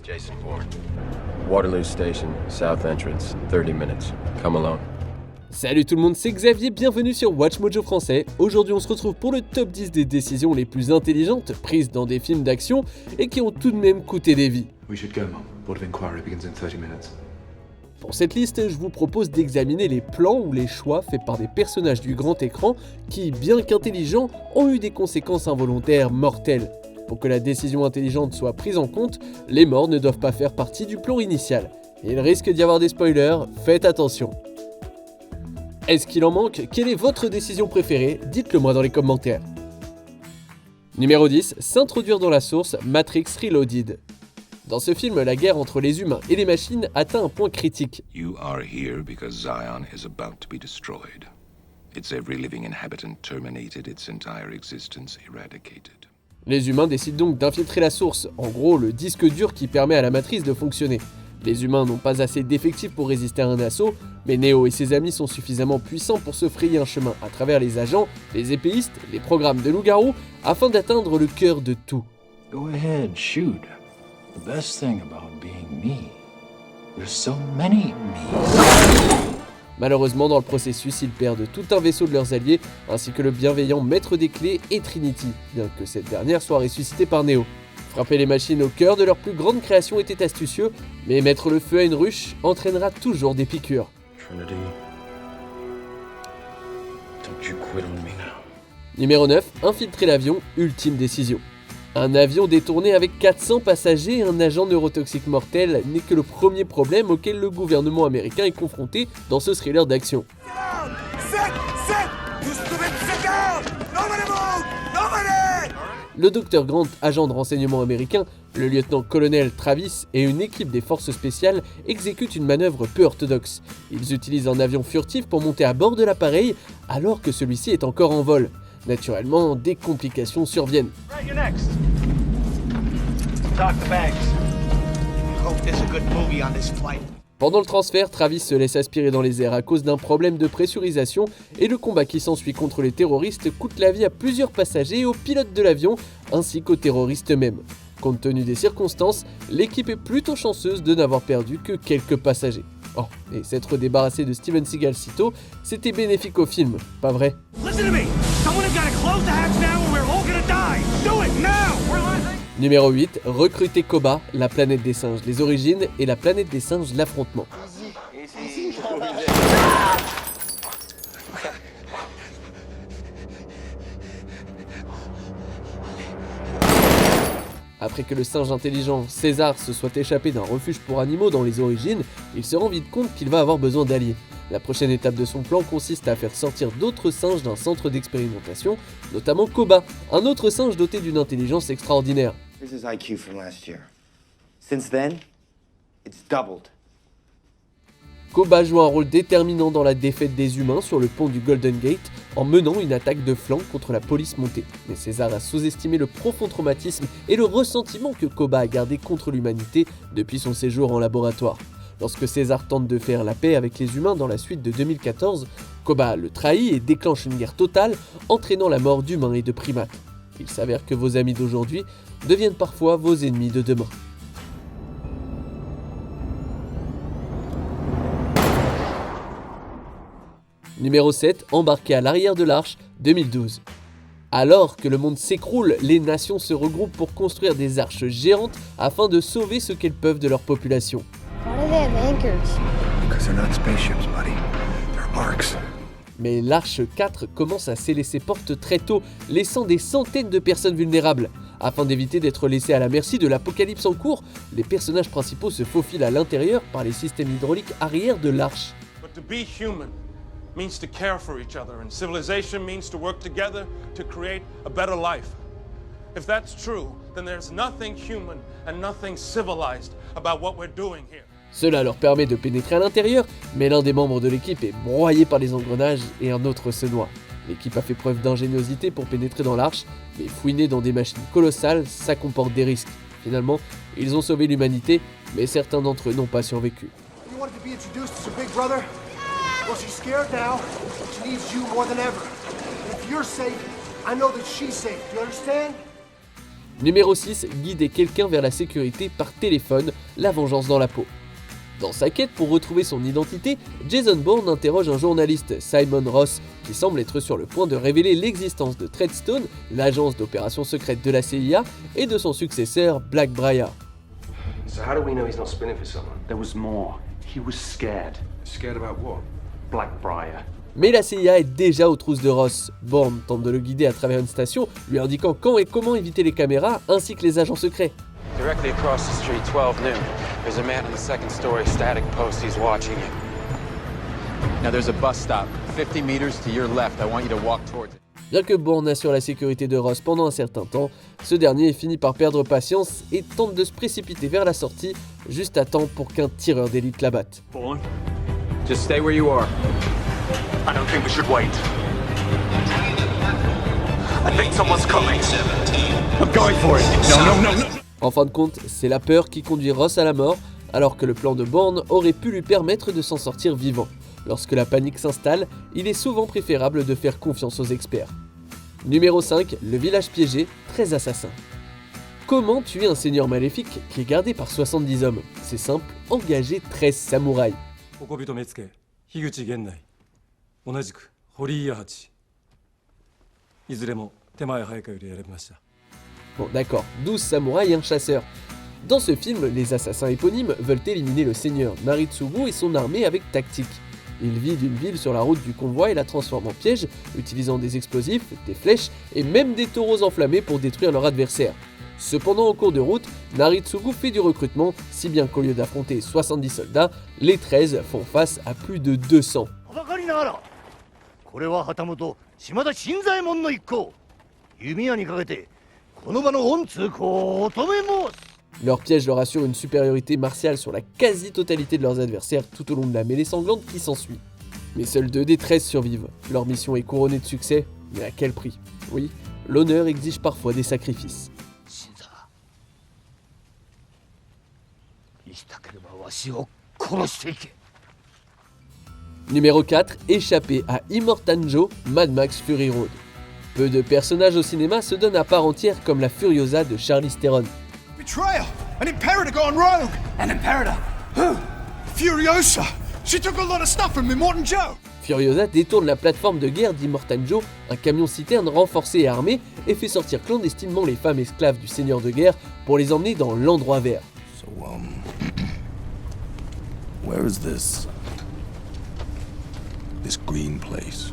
Jason Bourne. Waterloo Station, South Entrance, 30 minutes. Come alone. Salut tout le monde, c'est Xavier, bienvenue sur Watch Mojo français. Aujourd'hui on se retrouve pour le top 10 des décisions les plus intelligentes prises dans des films d'action et qui ont tout de même coûté des vies. We should go, Mom. Board of Inquiry begins in 30 minutes. Pour cette liste, je vous propose d'examiner les plans ou les choix faits par des personnages du grand écran qui, bien qu'intelligents, ont eu des conséquences involontaires mortelles. Pour que la décision intelligente soit prise en compte, les morts ne doivent pas faire partie du plan initial. Il risque d'y avoir des spoilers, faites attention. Est-ce qu'il en manque? Quelle est votre décision préférée? Dites-le moi dans les commentaires. Numéro 10, s'introduire dans la source Matrix Reloaded. Dans ce film, la guerre entre les humains et les machines atteint un point critique. You are here because Zion is about to be destroyed. Its every living inhabitant terminated, its entire existence eradicated. Les humains décident donc d'infiltrer la source, en gros le disque dur qui permet à la matrice de fonctionner. Les humains n'ont pas assez d'effectifs pour résister à un assaut, mais Neo et ses amis sont suffisamment puissants pour se frayer un chemin à travers les agents, les épéistes, les programmes de loup-garou, afin d'atteindre le cœur de tout. Go ahead, shoot. The best thing about being me, there's so many me. Malheureusement, dans le processus, ils perdent tout un vaisseau de leurs alliés, ainsi que le bienveillant maître des clés et Trinity, bien que cette dernière soit ressuscitée par Neo. Frapper les machines au cœur de leur plus grande création était astucieux, mais mettre le feu à une ruche entraînera toujours des piqûres. Trinity, don't you quit on me now. Numéro 9, infiltrer l'avion, ultime décision. Un avion détourné avec 400 passagers et un agent neurotoxique mortel n'est que le premier problème auquel le gouvernement américain est confronté dans ce thriller d'action. Le Dr Grant, agent de renseignement américain, le lieutenant-colonel Travis et une équipe des forces spéciales exécutent une manœuvre peu orthodoxe. Ils utilisent un avion furtif pour monter à bord de l'appareil alors que celui-ci est encore en vol. Naturellement, des complications surviennent. Pendant le transfert, Travis se laisse aspirer dans les airs à cause d'un problème de pressurisation et le combat qui s'ensuit contre les terroristes coûte la vie à plusieurs passagers et au pilote de l'avion, ainsi qu'aux terroristes eux-mêmes. Compte tenu des circonstances, l'équipe est plutôt chanceuse de n'avoir perdu que quelques passagers. Oh, et s'être débarrassé de Steven Seagal si tôt, c'était bénéfique au film, pas vrai? Numéro 8, recruter Koba, la planète des singes, les origines et la planète des singes, l'affrontement. Après que le singe intelligent César se soit échappé d'un refuge pour animaux dans les origines, il se rend vite compte qu'il va avoir besoin d'alliés. La prochaine étape de son plan consiste à faire sortir d'autres singes d'un centre d'expérimentation, notamment Koba, un autre singe doté d'une intelligence extraordinaire. Here's his IQ from last year. Since then, it's doubled. Koba joue un rôle déterminant dans la défaite des humains sur le pont du Golden Gate en menant une attaque de flanc contre la police montée. Mais César a sous-estimé le profond traumatisme et le ressentiment que Koba a gardé contre l'humanité depuis son séjour en laboratoire. Lorsque César tente de faire la paix avec les humains dans la suite de 2014, Koba le trahit et déclenche une guerre totale, entraînant la mort d'humains et de primates. Il s'avère que vos amis d'aujourd'hui deviennent parfois vos ennemis de demain. Numéro 7, embarqué à l'arrière de l'Arche, 2012. Alors que le monde s'écroule, les nations se regroupent pour construire des arches géantes afin de sauver ce qu'elles peuvent de leur population. Mais l'Arche 4 commence à sceller ses portes très tôt, laissant des centaines de personnes vulnérables. Afin d'éviter d'être laissés à la merci de l'apocalypse en cours, les personnages principaux se faufilent à l'intérieur par les systèmes hydrauliques arrière de l'Arche. Means to care for each other, and civilization means to work together to create a better life. If that's true, then there's nothing human and nothing civilized about what we're doing here. Cela leur permet de pénétrer à l'intérieur, mais l'un des membres de l'équipe est broyé par les engrenages et un autre se noie. L'équipe a fait preuve d'ingéniosité pour pénétrer dans l'arche, mais fouiner dans des machines colossales, ça comporte des risques. Finalement, ils ont sauvé l'humanité, mais certains d'entre eux n'ont pas survécu. Well, she's scared now. She needs you more than ever. And if you're safe, I know that she's safe. Do you understand? Numéro 6, guider quelqu'un vers la sécurité par téléphone, la vengeance dans la peau. Dans sa quête pour retrouver son identité, Jason Bourne interroge un journaliste, Simon Ross, qui semble être sur le point de révéler l'existence de Treadstone, l'agence d'opération secrète de la CIA, et de son successeur, Blackbriar. So how do we know he's not spinning for someone? There was more. He was scared. Scared about what? Blackbriar. Mais la CIA est déjà aux trousses de Ross. Bourne tente de le guider à travers une station, lui indiquant quand et comment éviter les caméras, ainsi que les agents secrets. Directly across the street, 12 noon. There's a man in the second story static post. He's watching you. Now there's a bus stop. 50 meters to your left. I want you to walk towards it. Bien que Bourne assure la sécurité de Ross pendant un certain temps, ce dernier finit par perdre patience et tente de se précipiter vers la sortie, juste à temps pour qu'un tireur d'élite l'abatte. Bourne, Just stay where you are. I don't think we should wait. I think someone's coming. I'm going for it. No. En fin de compte, c'est la peur qui conduit Ross à la mort, alors que le plan de Bourne aurait pu lui permettre de s'en sortir vivant. Lorsque la panique s'installe, il est souvent préférable de faire confiance aux experts. Numéro 5, le village piégé, 13 assassins. Comment tuer un seigneur maléfique qui est gardé par 70 hommes? C'est simple, engager 13 samouraïs. Bon d'accord, 12 samouraïs et un chasseur. Dans ce film, les assassins éponymes veulent éliminer le seigneur Naritsugu et son armée avec tactique. Ils vident une ville sur la route du convoi et la transforment en piège, utilisant des explosifs, des flèches et même des taureaux enflammés pour détruire leur adversaire. Cependant, au cours de route, Naritsugu fait du recrutement, si bien qu'au lieu d'affronter 70 soldats, les 13 font face à plus de 200. Leur piège leur assure une supériorité martiale sur la quasi-totalité de leurs adversaires tout au long de la mêlée sanglante qui s'ensuit. Mais seuls 2 des 13 survivent. Leur mission est couronnée de succès, mais à quel prix? Oui, l'honneur exige parfois des sacrifices. Numéro 4, échappé à Immortanjo, Mad Max Fury Road. Peu de personnages au cinéma se donnent à part entière comme la Furiosa de Charlize Theron. Betrayal! An Imperator gone rogue! An Imperator? Who? Furiosa! She took a lot of stuff from Immortan Joe! Furiosa détourne la plateforme de guerre d'Immortanjo, un camion-citerne renforcé et armé, et fait sortir clandestinement les femmes esclaves du seigneur de guerre pour les emmener dans l'endroit vert. So, where is this green place?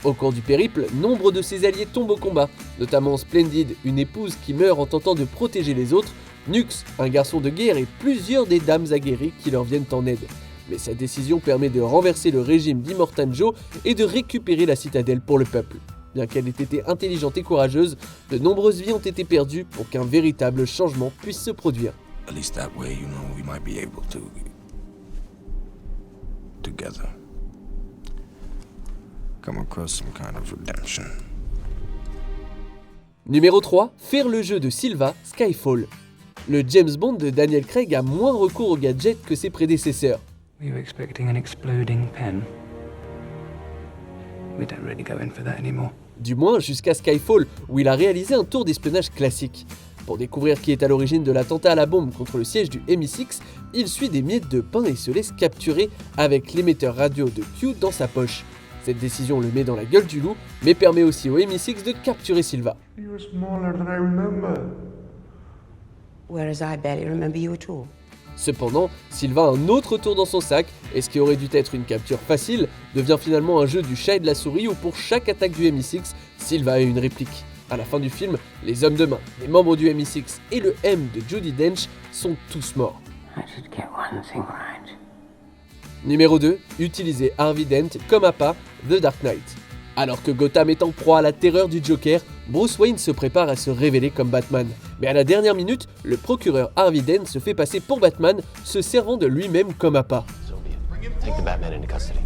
Au cours du périple, nombre de ses alliés tombent au combat, notamment Splendid, une épouse qui meurt en tentant de protéger les autres, Nux, un garçon de guerre et plusieurs des dames aguerries qui leur viennent en aide. Mais sa décision permet de renverser le régime d'Immortanjo et de récupérer la citadelle pour le peuple. Bien qu'elle ait été intelligente et courageuse, de nombreuses vies ont été perdues pour qu'un véritable changement puisse se produire. At least that way, we might be able to together come across some kind of redemption. Numéro 3, faire le jeu de Silva, Skyfall. Le James Bond de Daniel Craig a moins recours aux gadgets que ses prédécesseurs. Were you expecting an exploding pen? We don't really go in for that anymore. Du moins jusqu'à Skyfall, où il a réalisé un tour d'espionnage classique. Pour découvrir qui est à l'origine de l'attentat à la bombe contre le siège du MI6, il suit des miettes de pain et se laisse capturer avec l'émetteur radio de Q dans sa poche. Cette décision le met dans la gueule du loup, mais permet aussi au MI6 de capturer Silva. You're smaller than I remember. Whereas I barely remember you at all. Cependant, Silva a un autre tour dans son sac, et ce qui aurait dû être une capture facile devient finalement un jeu du chat et de la souris où pour chaque attaque du MI6, Silva a une réplique. À la fin du film, les hommes de main, les membres du MI6 et le M de Judi Dench sont tous morts. I should get one thing right. Numéro 2, utiliser Harvey Dent comme appât, The Dark Knight. Alors que Gotham est en proie à la terreur du Joker, Bruce Wayne se prépare à se révéler comme Batman. Mais à la dernière minute, le procureur Harvey Dent se fait passer pour Batman, se servant de lui-même comme appât. Take the Batman into custody.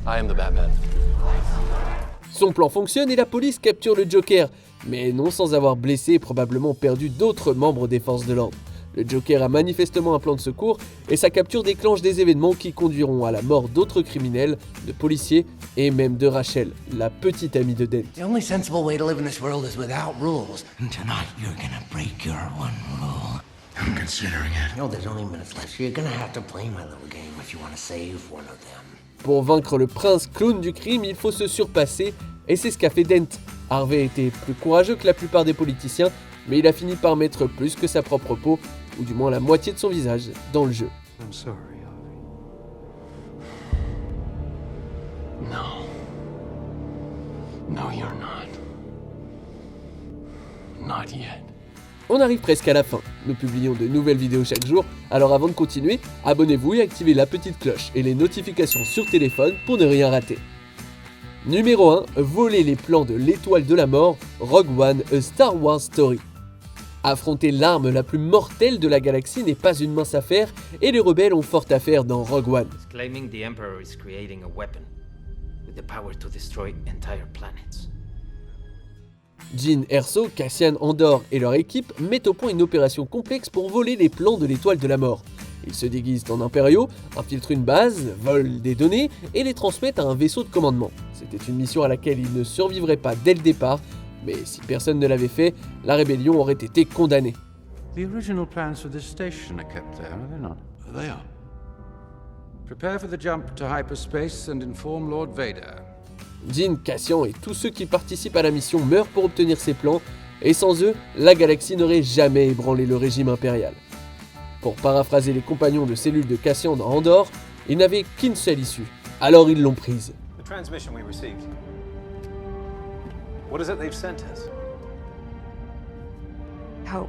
I am the Batman. Son plan fonctionne et la police capture le Joker, mais non sans avoir blessé et probablement perdu d'autres membres des forces de l'ordre. Le Joker a manifestement un plan de secours et sa capture déclenche des événements qui conduiront à la mort d'autres criminels, de policiers et même de Rachel, la petite amie de Dent. The only sensible way to live in this world is without rules. And tonight you're gonna break your one rule. I'm considering it. No, there's only minutes left, so you're gonna have to play my little game if you want to save one of them. Pour vaincre le prince clown du crime, il faut se surpasser et c'est ce qu'a fait Dent. Harvey était plus courageux que la plupart des politiciens, mais il a fini par mettre plus que sa propre peau, ou du moins la moitié de son visage, dans le jeu. I'm sorry, Harvey. No. No, you're not. Not yet. On arrive presque à la fin. Nous publions de nouvelles vidéos chaque jour, alors avant de continuer, abonnez-vous et activez la petite cloche et les notifications sur téléphone pour ne rien rater. Numéro 1. Voler les plans de l'Étoile de la Mort, Rogue One, A Star Wars Story. Affronter l'arme la plus mortelle de la galaxie n'est pas une mince affaire, et les rebelles ont fort à faire dans Rogue One. Claiming the Emperor is creating a weapon with the power to destroy entire planets. Jyn Erso, Cassian Andor et leur équipe mettent au point une opération complexe pour voler les plans de l'Étoile de la Mort. Ils se déguisent en impériaux, infiltrent une base, volent des données et les transmettent à un vaisseau de commandement. C'était une mission à laquelle ils ne survivraient pas dès le départ, mais si personne ne l'avait fait, la rébellion aurait été condamnée. The original plans for this station are kept there, are they not? They are. Prepare for the jump to hyperspace and inform Lord Vader. Jyn, Cassian et tous ceux qui participent à la mission meurent pour obtenir ces plans, et sans eux, la galaxie n'aurait jamais ébranlé le régime impérial. Pour paraphraser les compagnons de cellule de Cassian dans Andor, ils n'avaient qu'une seule issue, alors ils l'ont prise. The transmission we received. What is it they've sent us? Hope.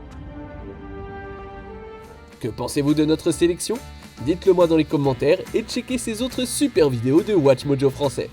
Que pensez-vous de notre sélection? Dites-le moi dans les commentaires et checkez ces autres super vidéos de Watch Mojo français.